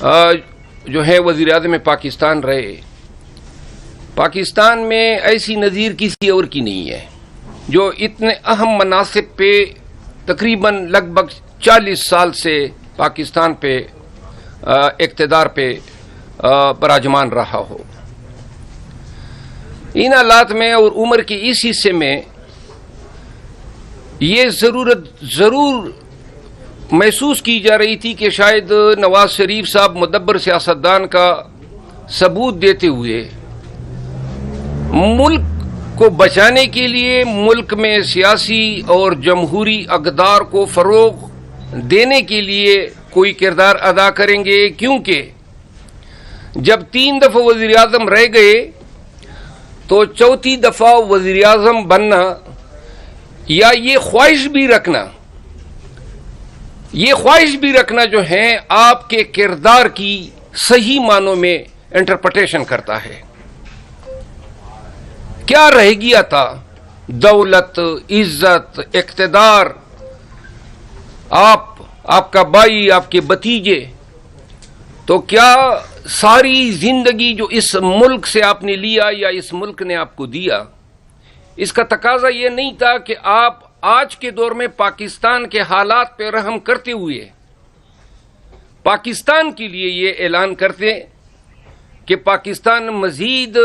جو ہے وزیر اعظم پاکستان رہے، پاکستان میں ایسی نظیر کسی اور کی نہیں ہے جو اتنے اہم مناصب پہ تقریباً لگ بھگ 40 سال سے پاکستان پہ اقتدار پہ براجمان رہا ہو۔ ان حالات میں اور عمر کے اس حصے میں یہ ضرور محسوس کی جا رہی تھی کہ شاید نواز شریف صاحب مدبر سیاستدان کا ثبوت دیتے ہوئے ملک کو بچانے کے لیے ملک میں سیاسی اور جمہوری اقدار کو فروغ دینے کے لیے کوئی کردار ادا کریں گے، کیونکہ جب 3 دفعہ وزیر اعظم رہ گئے تو 4تھی دفعہ وزیر اعظم بننا یا یہ خواہش بھی رکھنا جو ہے آپ کے کردار کی صحیح معنوں میں انٹرپریٹیشن کرتا ہے۔ کیا رہ گیا تھا؟ دولت، عزت، اقتدار، آپ کا بھائی، آپ کے بھتیجے، تو کیا ساری زندگی جو اس ملک سے آپ نے لیا یا اس ملک نے آپ کو دیا، اس کا تقاضا یہ نہیں تھا کہ آپ آج کے دور میں پاکستان کے حالات پہ رحم کرتے ہوئے پاکستان کے لیے یہ اعلان کرتے کہ پاکستان مزید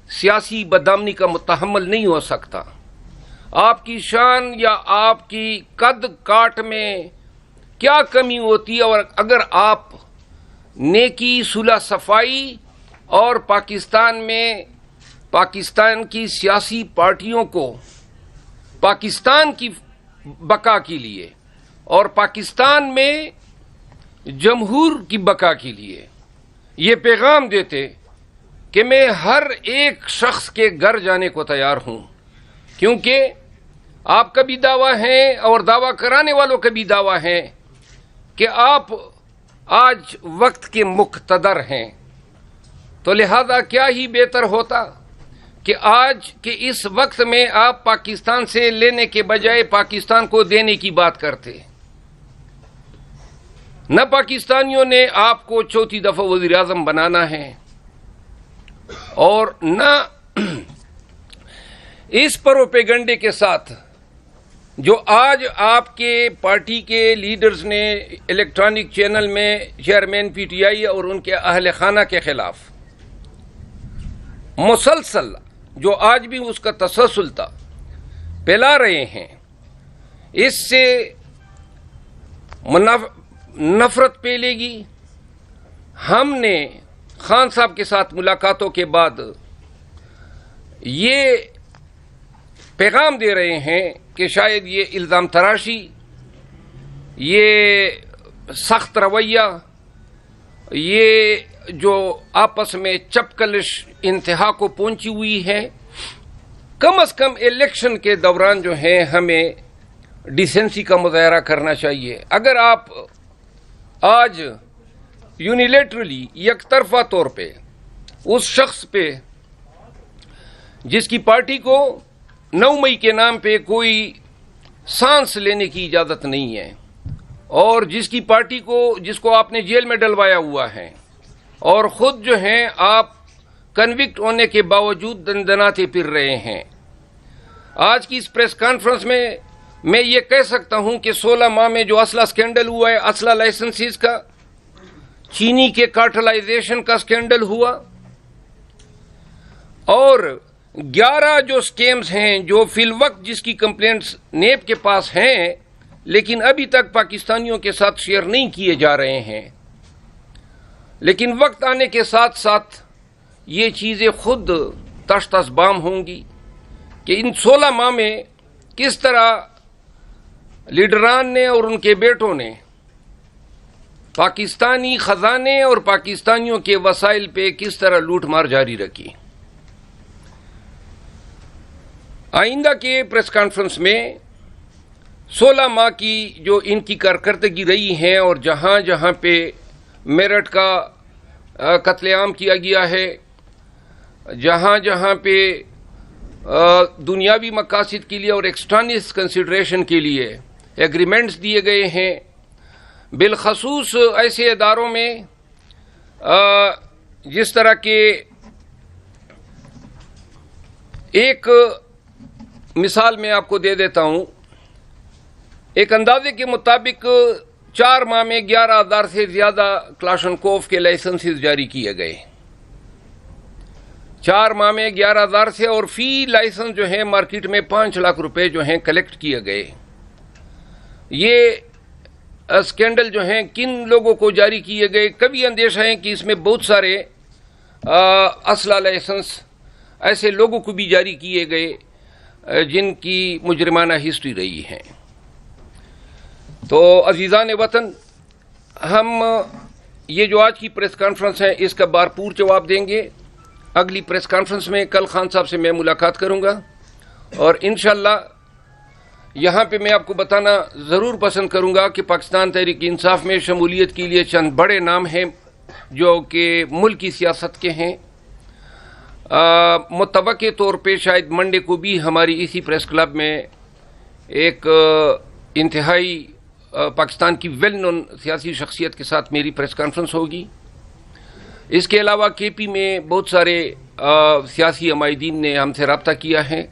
سیاسی بدامنی کا متحمل نہیں ہو سکتا؟ آپ کی شان یا آپ کی قد کاٹ میں کیا کمی ہوتی ہے؟ اور اگر آپ نیکی، صلح صفائی اور پاکستان کی سیاسی پارٹیوں کو پاکستان کی بقا کے لیے اور پاکستان میں جمہور کی بقا کے لیے یہ پیغام دیتے کہ میں ہر ایک شخص کے گھر جانے کو تیار ہوں، کیونکہ آپ کا بھی دعویٰ ہے اور دعویٰ کرانے والوں کا بھی دعویٰ ہے کہ آپ آج وقت کے مقتدر ہیں، تو لہذا کیا ہی بہتر ہوتا کہ آج کے اس وقت میں آپ پاکستان سے لینے کے بجائے پاکستان کو دینے کی بات کرتے۔ نہ پاکستانیوں نے آپ کو 4تھی دفعہ وزیر اعظم بنانا ہے اور نہ اس پروپیگنڈے کے ساتھ جو آج آپ کے پارٹی کے لیڈرز نے الیکٹرانک چینل میں چیئرمین پی ٹی آئی اور ان کے اہل خانہ کے خلاف مسلسل جو آج بھی اس کا تسلسل تھا پھیلا رہے ہیں، اس سے نفرت پھیلے گی۔ ہم نے خان صاحب کے ساتھ ملاقاتوں کے بعد یہ پیغام دے رہے ہیں کہ شاید یہ الزام تراشی، یہ سخت رویہ، یہ جو آپس میں چپکلش انتہا کو پہنچی ہوئی ہے، کم از کم الیکشن کے دوران جو ہے ہمیں ڈیسنسی کا مظاہرہ کرنا چاہیے۔ اگر آپ آج یونیلیٹرلی یک طرفہ طور پہ اس شخص پہ جس کی پارٹی کو 9 مئی کے نام پہ کوئی سانس لینے کی اجازت نہیں ہے اور جس کی پارٹی جس کو آپ نے جیل میں ڈلوایا ہوا ہے اور خود جو ہیں آپ کنوکٹ ہونے کے باوجود دندناتے پھر رہے ہیں، آج کی اس پریس کانفرنس میں یہ کہہ سکتا ہوں کہ 16 ماہ میں جو اسلحہ سکینڈل ہوا ہے، اسلحہ لائسنسز کا، چینی کے کارٹلائزیشن کا سکینڈل ہوا اور 11 جو سکیمز ہیں جو فی الوقت جس کی کمپلینٹس نیب کے پاس ہیں لیکن ابھی تک پاکستانیوں کے ساتھ شیئر نہیں کیے جا رہے ہیں، لیکن وقت آنے کے ساتھ ساتھ یہ چیزیں خود تشت بام ہوں گی کہ ان 16 ماہ میں کس طرح لیڈران نے اور ان کے بیٹوں نے پاکستانی خزانے اور پاکستانیوں کے وسائل پہ کس طرح لوٹ مار جاری رکھی۔ آئندہ کے پریس کانفرنس میں 16 ماہ کی جو ان کی کارکردگی رہی ہے اور جہاں جہاں پہ میرٹھ کا قتل عام کیا گیا ہے، جہاں جہاں پہ دنیاوی مقاصد کے لیے اور ایکسٹرنل کنسیڈریشن کے لیے ایگریمنٹس دیے گئے ہیں، بالخصوص ایسے اداروں میں جس طرح کے ایک مثال میں آپ کو دے دیتا ہوں، ایک اندازے کے مطابق 4 ماہ میں 11,000 سے زیادہ کلاشنکوف کے لائسنسز جاری کیے گئے. 4 ماہ میں 11,000 سے، اور فی لائسنس جو ہے مارکیٹ میں 5 لاکھ روپے جو ہیں کلیکٹ کیے گئے. یہ اسکینڈل جو ہیں کن لوگوں کو جاری کیے گئے؟ کبھی اندیشہ ہے کہ اس میں بہت سارے اسلحہ لائسنس ایسے لوگوں کو بھی جاری کیے گئے جن کی مجرمانہ ہسٹری رہی ہے. تو عزیزان وطن، ہم یہ جو آج کی پریس کانفرنس ہے اس کا بھرپور جواب دیں گے. اگلی پریس کانفرنس میں کل خان صاحب سے میں ملاقات کروں گا، اور انشاءاللہ یہاں پہ میں آپ کو بتانا ضرور پسند کروں گا کہ پاکستان تحریک انصاف میں شمولیت کے لیے چند بڑے نام ہیں جو کہ ملک کی سیاست کے ہیں. متوقع طور پہ شاید منڈے کو بھی ہماری اسی پریس کلب میں ایک انتہائی پاکستان کی ویل نون سیاسی شخصیت کے ساتھ میری پریس کانفرنس ہوگی. اس کے علاوہ کے پی میں بہت سارے سیاسی عمائدین نے ہم سے رابطہ کیا ہے،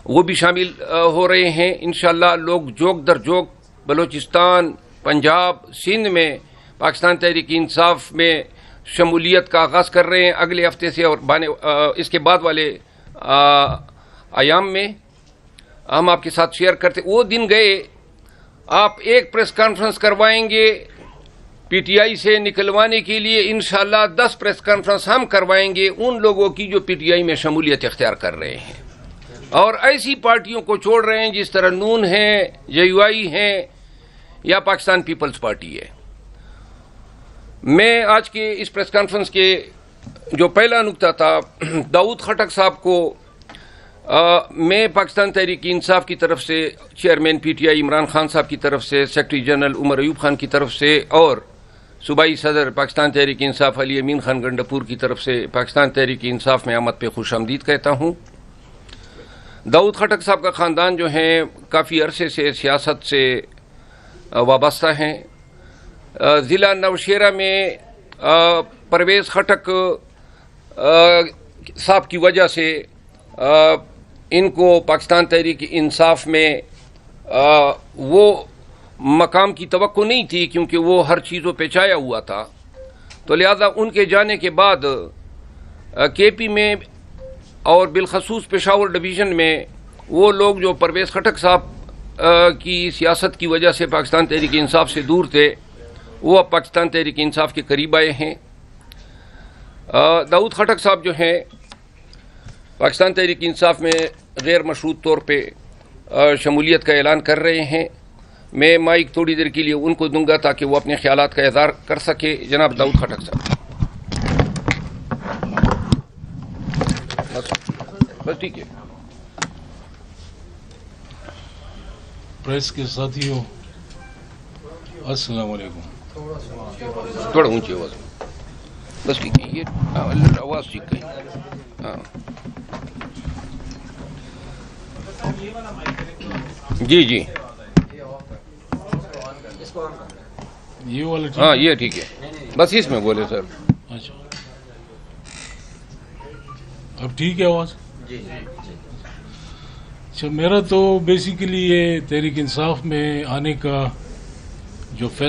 وہ بھی شامل ہو رہے ہیں. انشاءاللہ لوگ جوک در جوک بلوچستان، پنجاب، سندھ میں پاکستان تحریک انصاف میں شمولیت کا آغاز کر رہے ہیں. اگلے ہفتے سے اور اس کے بعد والے ایام میں ہم آپ کے ساتھ شیئر کرتے. وہ دن گئے، آپ ایک پریس کانفرنس کروائیں گے پی ٹی آئی سے نکلوانے کے لیے، انشاءاللہ 10 پریس کانفرنس ہم کروائیں گے ان لوگوں کی جو پی ٹی آئی میں شمولیت اختیار کر رہے ہیں اور ایسی پارٹیوں کو چھوڑ رہے ہیں جس طرح نون ہے، جے یو آئی ہیں یا پاکستان پیپلز پارٹی ہے. میں آج کے اس پریس کانفرنس کے جو پہلا نکتہ تھا، داؤد خٹک صاحب کو میں پاکستان تحریک انصاف کی طرف سے، chairman P T I Imran Khan صاحب کی طرف سے، سیکرٹری جنرل عمر ایوب خان کی طرف سے اور صوبائی صدر پاکستان تحریک انصاف علی امین خان گنڈپور کی طرف سے پاکستان تحریک انصاف میں آمد پہ خوش آمدید کہتا ہوں. داؤد خٹک صاحب کا خاندان جو ہیں کافی عرصے سے سیاست سے وابستہ ہیں. ضلع نوشہرہ میں پرویز خٹک صاحب کی وجہ سے ان کو پاکستان تحریک انصاف میں وہ مقام کی توقع نہیں تھی کیونکہ وہ ہر چیزوں پہ چھایا ہوا تھا. تو لہذا ان کے جانے کے بعد کے پی میں اور بالخصوص پشاور ڈویژن میں وہ لوگ جو پرویز خٹک صاحب کی سیاست کی وجہ سے پاکستان تحریک انصاف سے دور تھے، وہ اب پاکستان تحریک انصاف کے قریب آئے ہیں. داؤد خٹک صاحب جو ہیں پاکستان تحریک انصاف میں غیر مشروط طور پہ شمولیت کا اعلان کر رہے ہیں. میں مائک تھوڑی دیر کے لیے ان کو دوں گا تاکہ وہ اپنے خیالات کا اظہار کر سکے. جناب داؤد خٹک صاحب. بس ٹھیک ہے. پریس کے ساتھیوں، السلام علیکم. تھوڑا اونچی آواز میں. بس ٹھیک ہے، یہ آواز ٹھیک ہے. ہاں جی جی، یہ والا ہاں یہ ٹھیک ہے، بس اس میں بولے سر. اچھا، اب ٹھیک ہے آواز؟ اچھا، میرا تو بیسیکلی یہ تحریک انصاف میں آنے کا جو فیصلہ